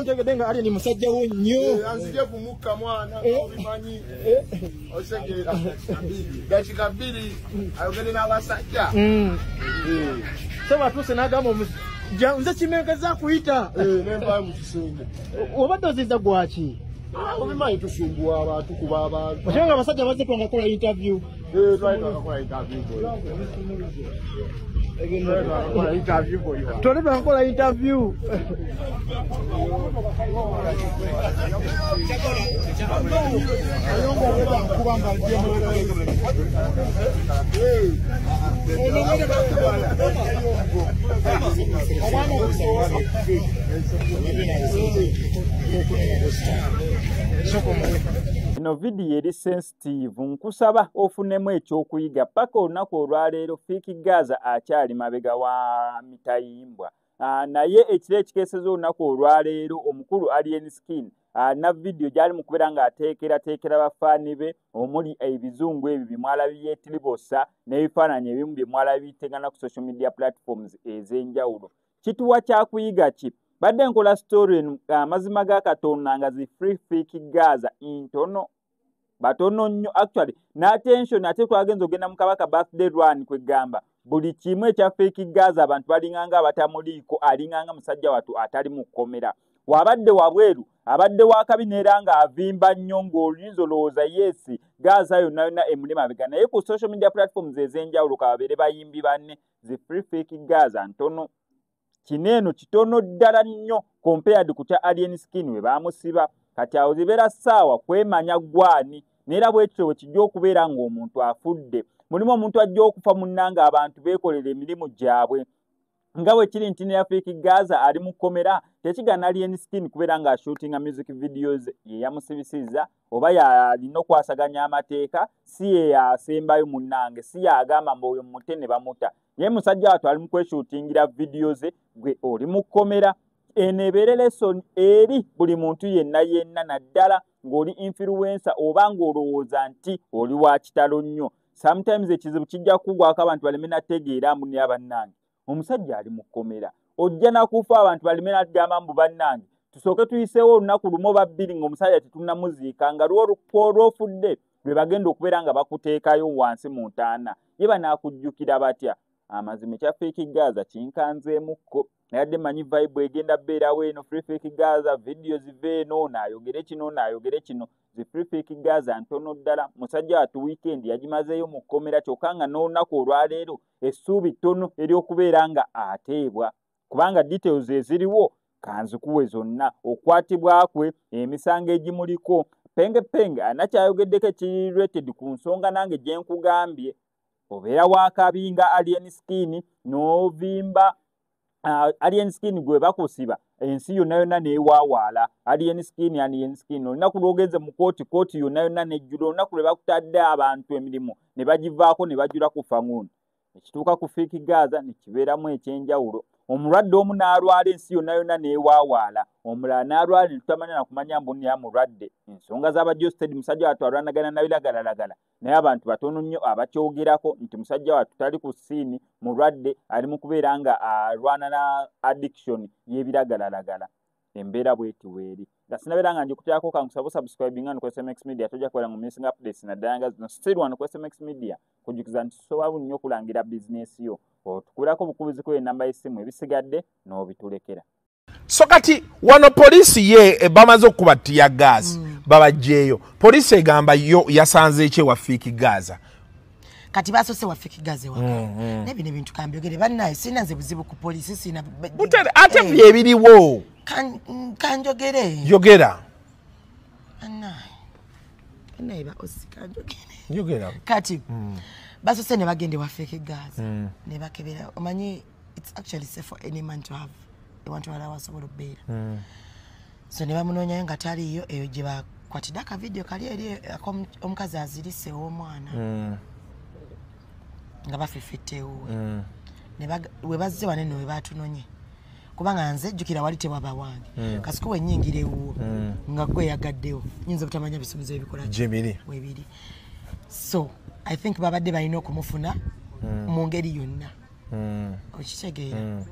ontegedenga ali ni musajja wo nnyo. Anzije kumuka mwana obimanyi. Osengera. Dakika 2 ayogende n'abasajja. Sema tuse nagamba nze kimengeza kuyita. Nemba mu kisenge. Obadde oziza gwaki? Obimanyi tusumbuwa abantu kuba abantu. Oshenga abasajja bazze twangakola interview. Twakola interview. Tole twangakola interview. Ino video eri sensitive nkusaba ofunemu ekyokuyiga paka olunaku olwaleero Fiiki Gaza akyali mabega wa mitayimbwa. Naye ekiro ekikeeseza olunaku olwaleero omukulu Alien Skin na video gyali mu kubeera ng'ateekera bafaani be omuli ebizungu ebyo bye mwalabye tiribosa n'ebifaananyi ebimu bye mwalabye bitegana ku social media platforms ez'enjawulo. Kituwa kyakuyiga ki? Badde nkola story eno amazima ga Katonda nga zi free Fiiki Gaza intono batono nnyo actually n'attention ate twagenza ogenda mu Kabaka birthday run kwegamba buli kimu ekya Fiiki Gaza abantu balinganga abatamuliiko alinganga musajja watu atali mu kkomera. Wabadde wabweru abadde wakabi era nga avimba nnyo ng'oluyinza olowooza yesi Gaza yonna emuli mabega naye ku social media platforms ez'enjawulo kababeere bayimbi banne zi free Fiiki Gaza ntono. Kineno kitono ddala nnyo compared ku kya Alien Skin we baamusiba kati awo zibeera ssaawa kwemanya gwani neera bwekityo bwe kijja okubeera ng'omuntu afudde mulimu omuntu ajja okufa munnanga abantu beekolera emirimu gyabwe nga bwe kiri nti ne Fiiki Gaza ali mu kkomera tekigana Alien Skin kubeera ng'ashootinga music videos ye yamusibisizza oba yalina okwasaganya amateeka si ye yasembayo munnange si yagamba mbu oyo mutte ne bamuta ye musajja watu ali mu kweshootingira videos gwe oli mu kkomera. Eno ebeere lesson eri buli muntu yenna naddala ng'oli influencer oba ng'olowooza nti oli wa kitalo nnyo. Sometimes ekizibu kijja kugwako abantu baleme nategeera mbu ne abannange omusajja ali mu kkomera ojja nakufa abantu baleme nagamba mbu bannange tusooke tuyiseewo olunaku lumu oba bbiri ng'omusajja tetunnamuziika nga lw'ofudde lwe bagenda okubeera nga bakuteekayo wansi mu ntaana ye banaakujjukira batya. Amazima ekya Fiiki Gaza kinkanzeemukko nayadde manyi vibe egenda bbeerawo eno free Fiiki Gaza videos zive eno naayogere kino zi free Fiiki Gaza ntono ddala. Musajja watu weekend yagimazeeyo mu kkomera kyokka nga n'olunaku olwaleero essuubi ttono ery'okubeera nga ateebwa kubanga details eziriwo kanzikuwe zonna okukwatibwa kwe emisango egimuliko penge anakyayogeddeko ekiri rated ku nsonga nange gye nkugambye obeera wakabinga Alien Skin n'ovimba Alien Skin gwe bakusiba ensi yonna neewaawaala Alien Skin olunaku lw'ogenze mu kooti yonna nejjula olunaku lwe bakutadde abantu emirimu ne bagivaako ne bajula kufa nguno. Ekituuka ku Fiiki Gaza ne kibeeramu ekyenjawulo. Omulwadde omu n'alwala ensi yonna neewaawaala omulala n'alwala ne tutamanya nakumanya mbu ni amulwadde ensonga z'abajosted musajja watu alwanagana nabiragalalagala naye abantu batono nnyo abakyogerako nti musajja watu tali ku siini mulwadde ali mu kubeera nga alwana na addiction y'ebiragalalagala. Embeera bweti weeri nga sinabeera nga njikutyako kankusaba subscribing ano ku SMX Media tojja kubeera mu missing updates naddala nga zino still wano ku SMX Media kujjukiza nti tusobola nnyo okulangira bizinesi yo otukulako bukubizi ku enamba y'essimu ebisigadde n'obitulekera. So kati wano poliisi ye bamaze okukuba tiya gaasi babajjeeyo poliisi egamba yo yasanze ekye wa Fiiki Gaza kati basose wa Fiiki Gaza waka nebino ebintu kambyogere bannaye sina nze buzibu ku poliisi sina ate byebiriwo kanjogere yogera bannaye ba osikanjogere yogera kati basose ne bagende wa Fiiki Gaza ne bakebera omanyi it's actually safe for any man to have abantu balala wasobola okubeera so ne bamunoonyayo nga taliyo eyo gye bakwatidde akavidiyo kali eri omukazi azirise ow'omwana nga bafifittewo we bazze wanene we batunonye kubanga nze jjukira wali tewaba wange kasiko wenyingira ewuwo nga gwe yagaddewo nyinza obutamanya bisomozo ebikola webiri so I think babadde balina okumufuna mu ngeri yonna okitegeera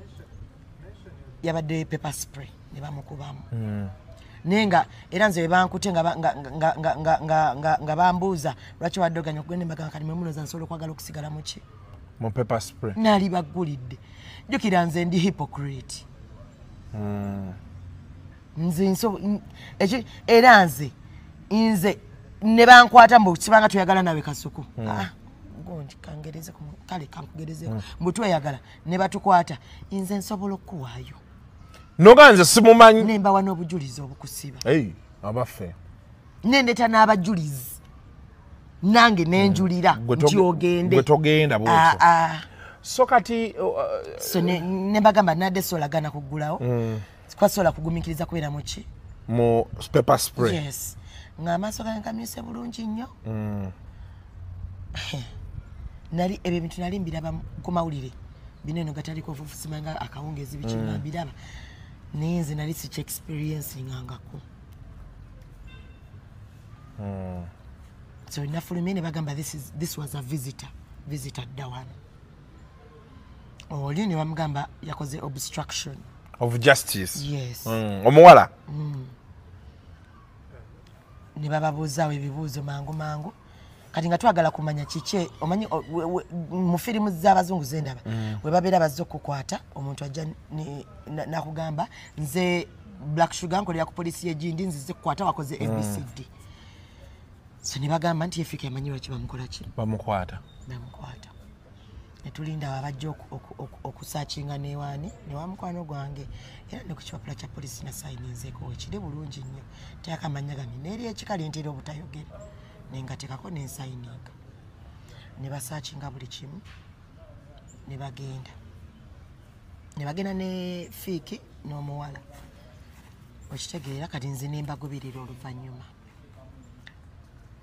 yabadde pepper spray ne bamukubamu nenga era nze bankute nga bambuuza lwaki waddoganya okugenda embagamba kati mwemunoza nsobola okwagala okusigala muki mu pepper spray naali baggulidde jjukira nze ndi hypocrite nze era nze ne bankwata mbu kibanga tuyagala nawe kasuku gondi kangereze kale kankugerezeko mbu tweyagala ne batukwata nze nsobola okuwaayo noga nze simumanyi nembawa n'obujulizi obukusiba abaffe nendeta n'abajulizi nange nenjulira nti ogende gwe togenda bwotyo so kati so nembagamba nadde solagana kuggulawo kwasobola kugumikiriza kubeera muki mu pepper spray yes ng'amaaso gange kamyuse bulungi nnyo nali ebyo ebintu nali mbiraba ku mawulire bino eno gataliko ofufusimanga akawungezi bikinga mbiraba naye nze nali siki experiencingangako so nafulumye ne bagamba this was a visitor Dawan oli ne bamugamba yakoze obstruction of justice yes omuwala ne bababuuzaawo ebibuuzo mangu kati nga twagala kumanya kiki omanyi mu firimu z'abazungu zendaba we babeera bazze okukwata omuntu ajja nakugamba nze black sugar nkolera ku polisi y'egindi nzize kukwata wakoze ABCD so ne bagamba nti efika amanyi lwaki bamukola ki bamukwata netulinda abajja okusakinga newaani newamukwano gwange era ne ku kipapula kya polisi nasayininzeeko wekiri bulungi nnyo teyakamanya gamye neeri ekikali ntera obutayogera nengatekako nensayininga ne basakinga buli kimu ne bagenda ne fiiki n'omuwala okitegeera kati nze ne mbagoberera oluvannyuma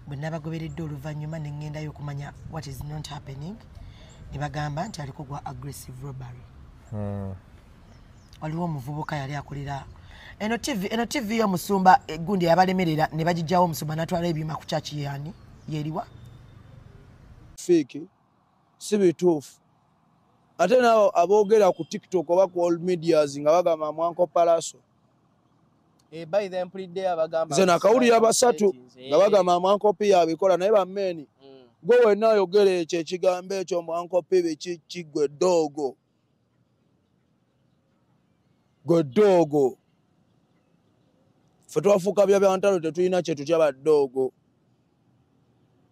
bwe nabagoberedde oluvannyuma ne ŋŋendayo okumanya what is not happening ne bagamba nti aliko gwa aggressive robbery waliwo omuvubuka yali akolera eno TV y'omusumba egundi yabalemerera ne bagijjawo omusumba natwala ebyuma ku kyaki yani yeriwa fake si bituufu ate nabo aboogera ku TikTok oba ku all medias nga bagamba Mwanko Palaso by the mpulidde abagamba nze nakawulira basatu nga bagamba Mwanko P abikola naye bammeni gwe wenna ayogera ekyo ekigambo ekyo Mwanko P biki gwe doogo ffe twafuuka byabantalo tetulina kye tutya baddoogo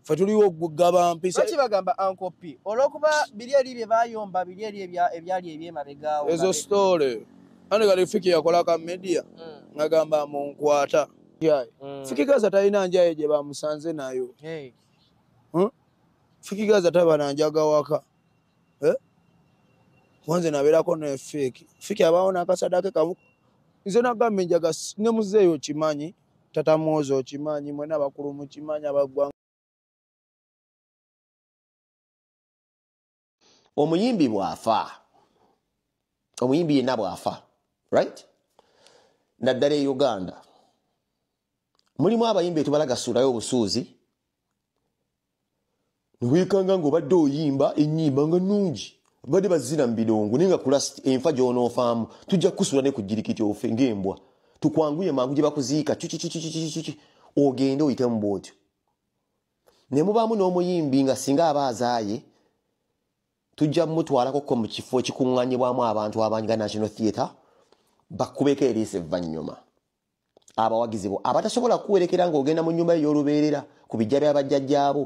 ffe tuliwo okugaba mpisa lwaki bagamba Uncle P olw'okuba biri eri bye bayomba biri eri ebyali ebyemabegaawo ezo story andi kati Fiki yakola ka media ngagamba munkwata Fiki Gaza talina njaye gye bamusanze nayo Fiki Gaza tabananjaga waka kwanze nabeerako ne Fiki abaawo n'akasadake kamu nze nagamba enjaga ne muzeeyo okimanyi tata Mwozo okimanyi mwena abakulu mukimanyi abagwanga omuyimbi bw'afa omuyimbi yenna bw'afa right naddala e Uganda mulimu abayimbi etubalagasuulayo obusuuzi niweekanga ng'obadde oyimba ennyimba nga nnungi badde bazina mu bidongo naye nga kulasiti enfa gy'onoofaamu tujja kukusula ne ku jjirikiti ofe ng'embwa tukwanguye mangu gye bakuziika ogende oyitemu bw'otyo ne mubaamu n'omuyimbi nga singa aba azaaye tujja mutwalako mu kifo ekikuŋŋaanyibwamu abantu abangi ga National Theatre bakubeko eriisa evvannyuma abawagizi bo abatasobola kuwerekera ng'ogenda mu nnyumba ey'olubeerera ku bijja bya bajjajjaabo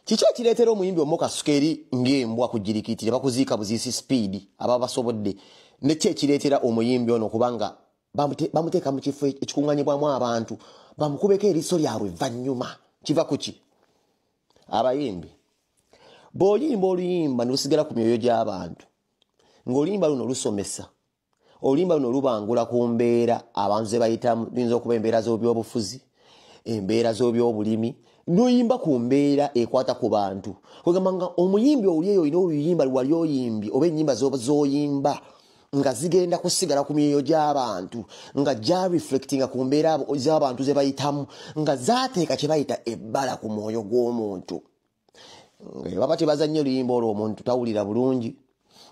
kiki ekireetera omuyimbi omukasuka eri ng'embwa ku jjirikiti ne bakuziika buziisi speed aba basobodde ne ki ekireetera omuyimbi ono kubanga bamuteeka mu kifo ekikuŋŋaanyibwamu abantu bamukubeko eriiso lyabwe evvannyuma kiva ku ki abayimbi bw'oyimba oluyimba ne lusigala ku myoyo gy'abantu ng'oluyimba luno lusomesa oluyimba luno lubangula ku mbeera abantu ze bayitamu luyinza okuba embeera z'ebyobufuzi embeera z'ebyobulimi n'oyimba ku mbeera ekwata ku bantu kwegamba nga omuyimbi oli eyo olina oluyimba lwali oyimbi oba ennyimba z'oyimba nga zigenda kusigala ku myoyo gy'abantu nga gya reflectinga ku mbeera z'abantu ze bayitamu nga zaateeka kye bayita ebbala ku mwoyo gw'omuntu baba tebazannye oluyimba olwo omuntu tawulira bulungi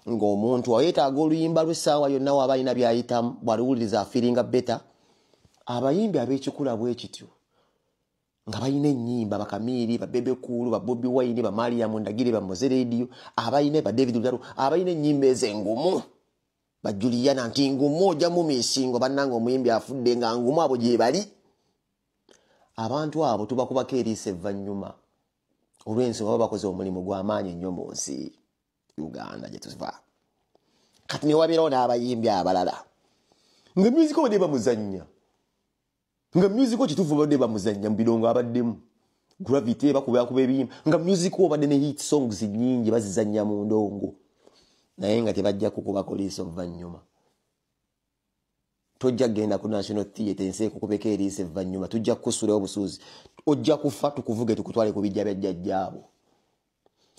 ng'omuntu ayetaaga oluyimba lw'essaawa yonna waba alina by'ayitamu bw'aliwuliriza afiringa beta. Abayimbi ab'ekikula bwe kityo nga balina ennyimba bakamiiri babebe kulu babobi wine bamaliamu ndagire bamoze radio abayina ba David Lutalo abayina ennyimba ezengumu bajuliana nti ngumu ojja mu misingo bannanga omuyimbi afudde nga ngumu abo gye bali. Abantu abo tubakubako eriisa evvannyuma olw'ensonga baba bakoze omulimu gw'amaanyi ennyo mu nsi Uganda gye tuva. Kati ne wabeerawo n'abayimbi abalala nga musiko badde bamuzannya nga musiko kituufu badde bamuzannya mu birongo abaddemu gravity bakuba ebiyimba nga musiko badde ne hit songs nnyingi bazizannya mu ndongo naye nga tebajja kukubako liiso vvannyuma. Tojja genda ku National Theatre ensi kukubeko eriiso evvannyuma tujja kukusulayo obusuuzi ojja kufa tukuvuge tukutwale ku bijja bya jjajjaabo.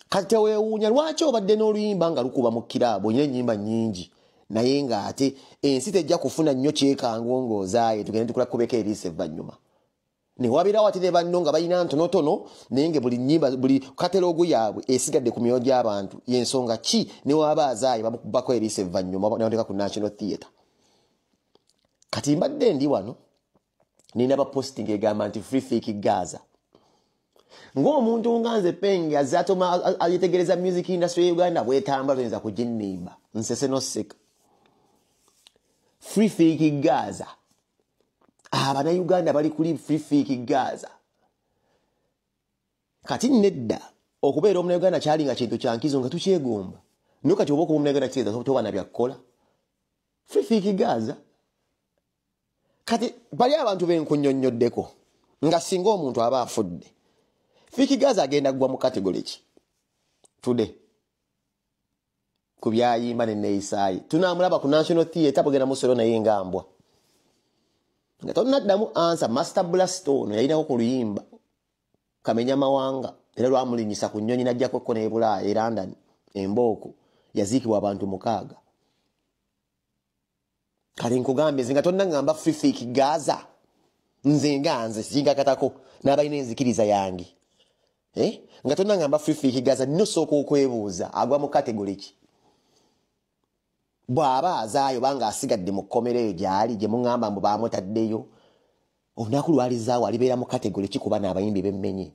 Kati weewuunya lwaki obadde n'oluyimba nga lukuba mu kiraabo olina ennyimba nnyingi naye ng'ate ensi tejja kufuna nnyo kyekango ng'ozaaye tugende tukulakubeko eriiso evvannyuma. Ne wabeerawo ate ne banno nga balina ntonotono naye nga buli nnyimba buli kataloogu yaabwe esigadde ku myoyo gy'abantu y'ensonga ki ne waba azaaye bamukubako eriiso evvannyuma n'abateeka ku National Theatre. Kati mbadde ndi wano nina ba posting egamba nti Free Fake Gaza. Ng'omuntu nga nze Penge azatoma ayetegereza music industry ya Uganda bwetamba toyinza kuginnimba nsese noseka. Free Fake Gaza. Abana Uganda bali kuli Free Fake Gaza. Kati nedda okubeera omuna Uganda kyali nga kintu kyankizo nga tukyegomba. No kati oba okuba omuna Uganda kiza toba na byakukola. Free Fake Gaza. Kati bali abantu benkunnyonnyoddeko nga singa omuntu aba afudde. Fake Gaza agenda gwa mu category ki? Today. Ku byayimba ne neeyisaayi. Tunaamulaba ku National Theatre bwegenda musolo naye ngambwa. Nga tonnaddamu ansa Master Blastone yayinako ku luyimba Kamenya Mawanga era lwamulinyisa ku nnyonyi najjako ko ne Bulaaya e London embooko yaziikibwa abantu 6. Kale nkugambye nze nga tonna ngamba Free Fake Gaza nze singa katako n'abalina enzikiriza yange. Nga tonna ngamba Free Fake Gaza nno sooka okwebuuza agwa mu category ki? Bw'aba azaayo banga asigadde mu kkomero eyo gyali gye muŋŋamba mbu baamutaddeyo olunaku lwalizaawo alibeera mu category ki kuba n'abayimbi b'emmenye.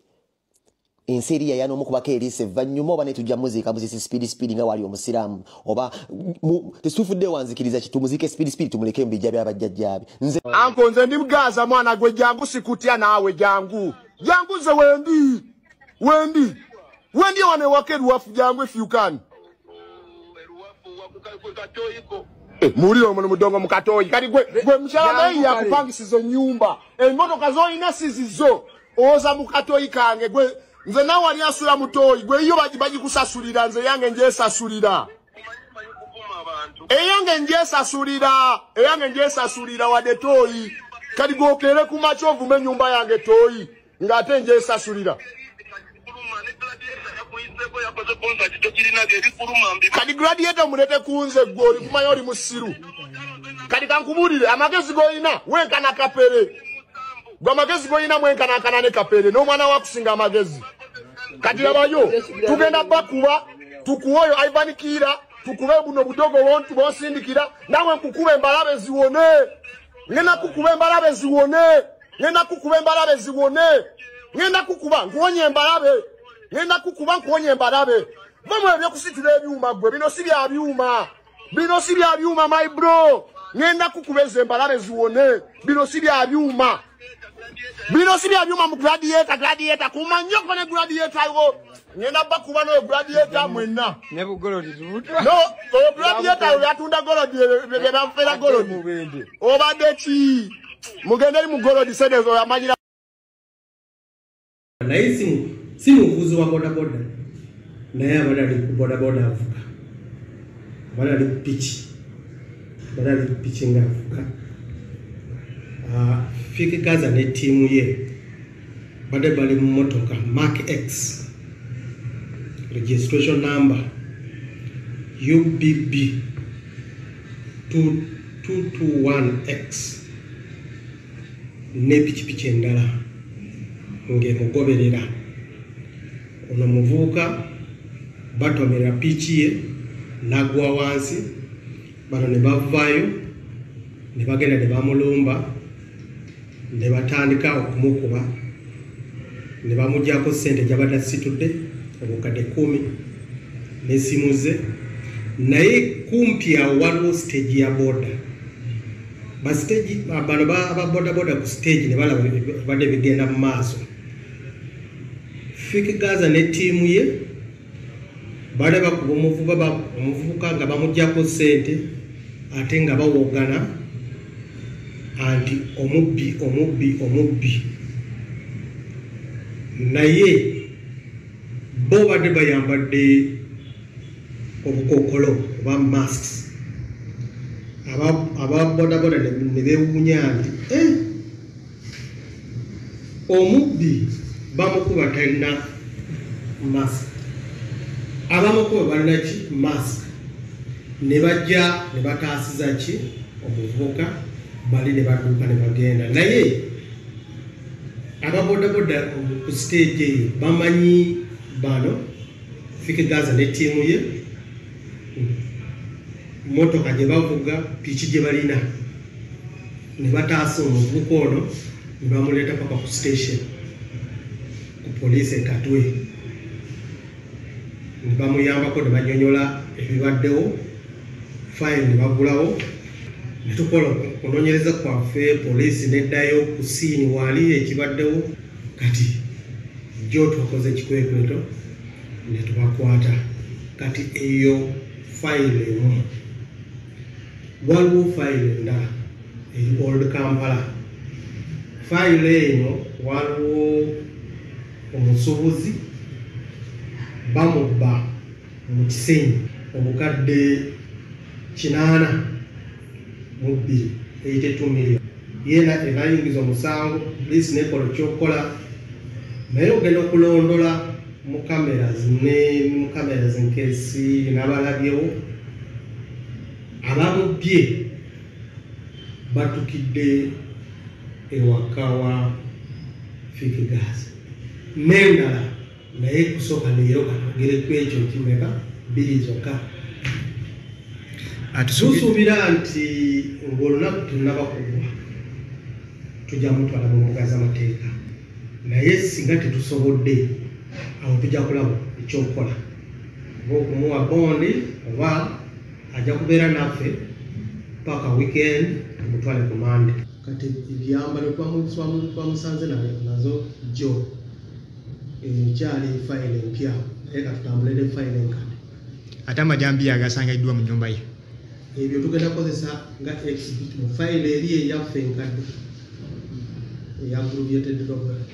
Ensi eri yaya n'omukubako eriiso evvannyuma oba ne tujja muziika muzisi speed nga wali omusiraamu oba tesitufudde wanzikiriza kitumuziike speed tumuleke mu bijja by'abajjajjaabe. Anko nze ndi Gaza mwana gwe jangu sikutya naawe jangu ze wendi wane wake ruwafu jangu if you can. Muliro mu mudongo mu Katoyi kati gwe mshala naye yakupangisizo nyumba emmotoka zoyina sizizo oza mu Katoyi kange gwe nze nawe ali asula mutoyi gwe iyo bagikusasulira nze yange njesasulira eyange njesasulira wadde toyi kati gokere ku machovu me nyumba yange toyi ngate njesasulira kati Gladiator mulete kunze goli kumanya oli musiru kati kankubulire amagezi goyina wenkana kapere gwa amagezi goyina mwenkana ne kapere n'omwana wakusinga amagezi kati labayo tugenda bakuba tukuwoyo Ivan Kira tukube buno budogo wontu bosindikira nawe nkukube embalabe ziwone ngenda kukuba embalabe nkuwonye embalabe bamwe byokusitula ebyuma gwe bino si bya byuma my bro ngenda kukubeza embalabe ziwone bino si bya byuma mu Gladiator kumanya ko ne Gladiator ayo ngenda bakuba no Gladiator mwenna ne bugolodi lutwa no Gladiator yatunda golodi bebafera golodi obadde ki mugende ali mu golodi sedezo yamanyira naisi si muvuzi wa bodaboda naye abadali ku bodaboda avuga abadali ku pichi nga avuga Fake Gaza ne timu ye bade bali mu motoka Mark X registration number UBB 221X ne pichi endala ngemugoberera ono muvuuka batomera pichi ye n'agwa wansi bano ne bavaayo ne bagenda ne bamulumba ne batandika okumukuba ne bamugyako ssente gy'abadde asitudde obukadde 10 n'essimu ze naye kumpi awo waliwo stage ya boda bano ababodaboda ku stage ne balaba badde bigenda mu maaso Fiki Gaza ne ttiimu ye bale bakuba omuvubuka nga bamugyako ssente ate nga bawogana anti omubbi naye bo badde bayambadde obukokolo oba masks ababodaboda ne beewuunya nti omubbi bamukuba talina mask abamukuba balina ki mask ne bajja ne bataasiza ki omuvubuka bali ne badduka ne bagenda naye ababodaboda ku stage eyo bamanyi bano Fiki Gaza ne ttiimu ye motoka gye bavuga piki gye balina ne bataasa omuvubuka ono ne bamuleeta paka ku station ku poliisi Katwe ne bamuyambako ne banyonyola ebibaddewo fayini ne bagulawo ne tukola okunoonyereza kwaffe poliisi neddayo ku siini waali ekibaddewo kati jjo twakoze ekikwekweto ne tubakwata kati eyo fayile emu waliwo fayile endala eri Old Kampala fayile eno waliwo omusuubuzi bamubba mu Kisenyi obukadde 82 82 million yena enayingiza omusango poliisi nekola kyokukola naye ogenda okulondola mu cameras nkesi n'abalabyewo abamubbye batukidde ewaka wa Fiki Gaza n'endala naye kusooka leero katugereku ekyo kimeka 2 zokka tusuubira nti ng'olunaku tunnabakubwa tujja mutwala mu mbuga z'amateeka naye singa tetusobodde awo tujja kulaba ekyokukola oba okumuwa bondi oba ajja kubeera naffe paka weekend tumutwale ku Mande kati ebyambalo twamusanze nazo jjo ekyali fayile empya naye katutambulire fayile enkadde ate amajambiya agasangiddwa mu nnyumba ye ebyo tugenda kukozesa nga exhibit mu fayile eri eyaffe enkadde eya abbreviated document